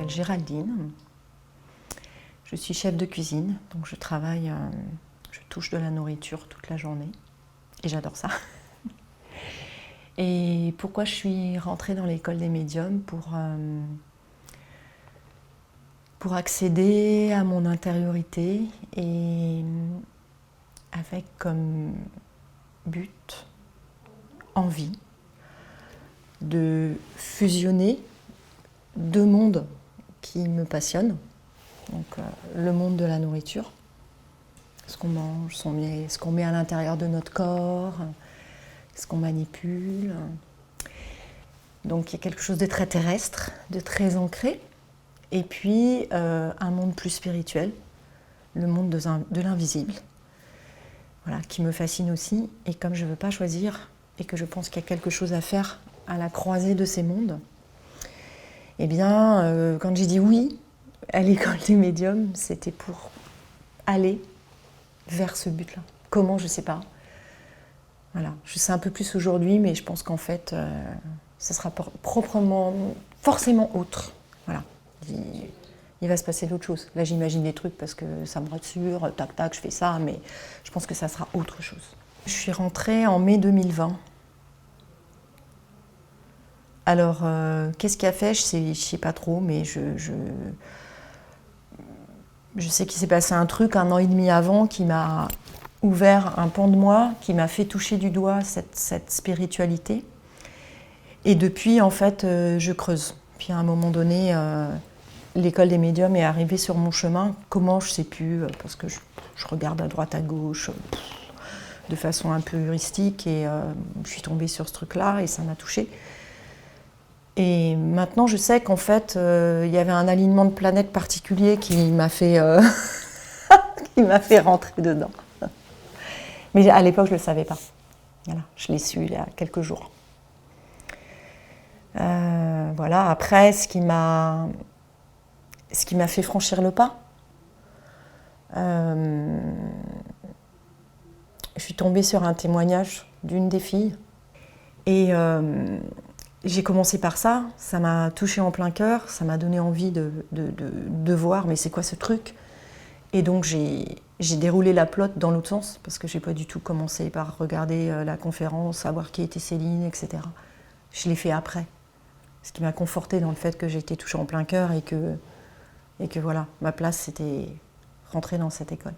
m'appelle Géraldine. Je suis chef de cuisine, donc je travaille, je touche de la nourriture toute la journée. Et j'adore ça. Et pourquoi je suis rentrée dans l'école des médiums pour accéder à mon intériorité et avec comme but, envie, de fusionner deux mondes qui me passionnent. Donc le monde de la nourriture, ce qu'on mange, ce qu'on met à l'intérieur de notre corps, ce qu'on manipule. Donc il y a quelque chose de très terrestre, de très ancré. Et puis un monde plus spirituel, le monde de l'invisible, voilà, qui me fascine aussi. Et comme je ne veux pas choisir et que je pense qu'il y a quelque chose à faire à la croisée de ces mondes, eh bien, quand j'ai dit oui à l'école des médiums, c'était pour aller vers ce but-là. Comment, je ne sais pas. Voilà, je sais un peu plus aujourd'hui, mais je pense qu'en fait, ce sera forcément autre. Voilà. Il va se passer d'autres choses. Là, j'imagine des trucs parce que ça me rassure, tac, tac, je fais ça, mais je pense que ça sera autre chose. Je suis rentrée en mai 2020. Alors, qu'est-ce qui a fait? Je ne sais pas trop, mais je sais qu'il s'est passé un truc 1 an et demi avant qui m'a ouvert un pan de moi, qui m'a fait toucher du doigt cette spiritualité. Et depuis, en fait, je creuse. Puis à un moment donné, l'école des médiums est arrivée sur mon chemin. Comment, je ne sais plus, parce que je regarde à droite, à gauche, de façon un peu heuristique, et je suis tombée sur ce truc-là, et ça m'a touchée. Et maintenant, je sais qu'en fait, il y avait un alignement de planètes particulier qui m'a fait, qui m'a fait rentrer dedans. Mais à l'époque, je ne le savais pas. Voilà, je l'ai su il y a quelques jours. Voilà. Après, ce qui m'a fait franchir le pas, je suis tombée sur un témoignage d'une des filles. Et j'ai commencé par ça. Ça m'a touchée en plein cœur. Ça m'a donné envie de voir, mais c'est quoi ce truc? Et donc, j'ai déroulé la plotte dans l'autre sens, parce que je n'ai pas du tout commencé par regarder la conférence, savoir qui était Céline, etc. Je l'ai fait après. Ce qui m'a confortée dans le fait que j'ai été touchée en plein cœur et que voilà, ma place, c'était rentrer dans cette école.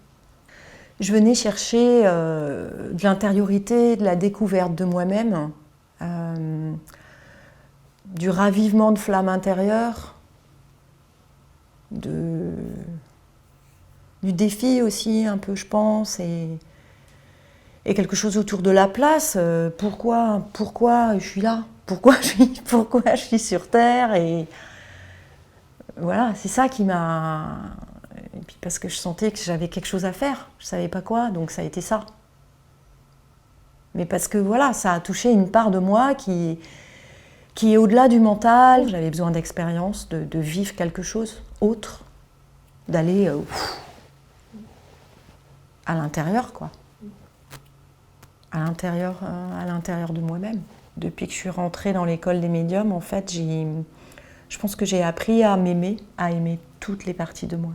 Je venais chercher de l'intériorité, de la découverte de moi-même, du ravivement de flamme intérieure, du défi aussi un peu, je pense, et quelque chose autour de la place. Pourquoi je suis là? Pourquoi je suis sur Terre? Et voilà, c'est ça qui m'a... Et puis parce que je sentais que j'avais quelque chose à faire, je savais pas quoi, donc ça a été ça. Mais parce que voilà, ça a touché une part de moi qui est au-delà du mental. J'avais besoin d'expérience, de vivre quelque chose autre, d'aller à l'intérieur, quoi. À l'intérieur de moi-même. Depuis que je suis rentrée dans l'école des médiums, en fait, je pense que j'ai appris à m'aimer, à aimer toutes les parties de moi.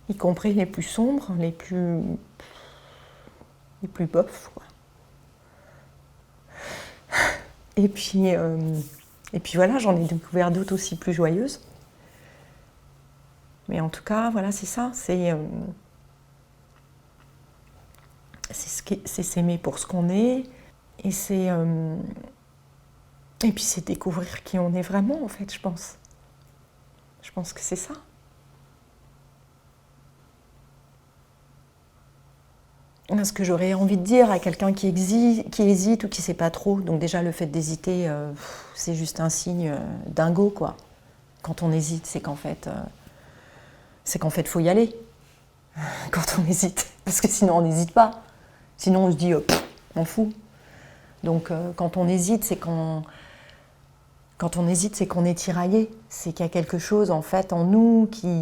Y compris les plus sombres, les plus bofs, quoi. Et puis voilà, j'en ai découvert d'autres aussi plus joyeuses. Mais en tout cas, voilà, c'est ça. C'est s'aimer pour ce qu'on est. Et et puis c'est découvrir qui on est vraiment, en fait, je pense. Je pense que c'est ça. Ce que j'aurais envie de dire à quelqu'un qui hésite ou qui ne sait pas trop, donc déjà le fait d'hésiter, c'est juste un signe dingo, quoi. Quand on hésite, c'est qu'en fait, faut y aller. Quand on hésite, parce que sinon on n'hésite pas. Sinon on se dit, on fout. Donc quand on hésite, c'est qu'on est tiraillé. C'est qu'il y a quelque chose en fait en nous qui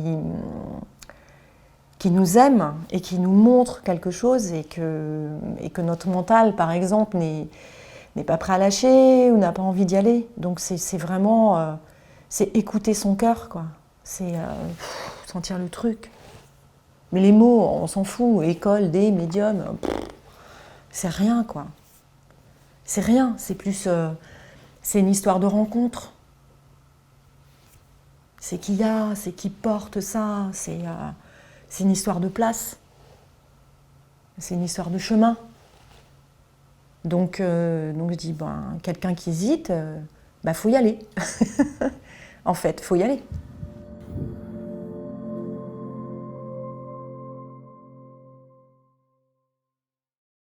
nous aime et qui nous montre quelque chose et que notre mental, par exemple, n'est pas prêt à lâcher ou n'a pas envie d'y aller. Donc c'est vraiment, c'est écouter son cœur, quoi. C'est sentir le truc. Mais les mots, on s'en fout. École, des, médium, c'est rien, quoi. C'est rien. C'est plus, c'est une histoire de rencontre. C'est qui y a, c'est qui porte ça. C'est une histoire de place. C'est une histoire de chemin. Donc je dis, ben, quelqu'un qui hésite, faut y aller. En fait, faut y aller.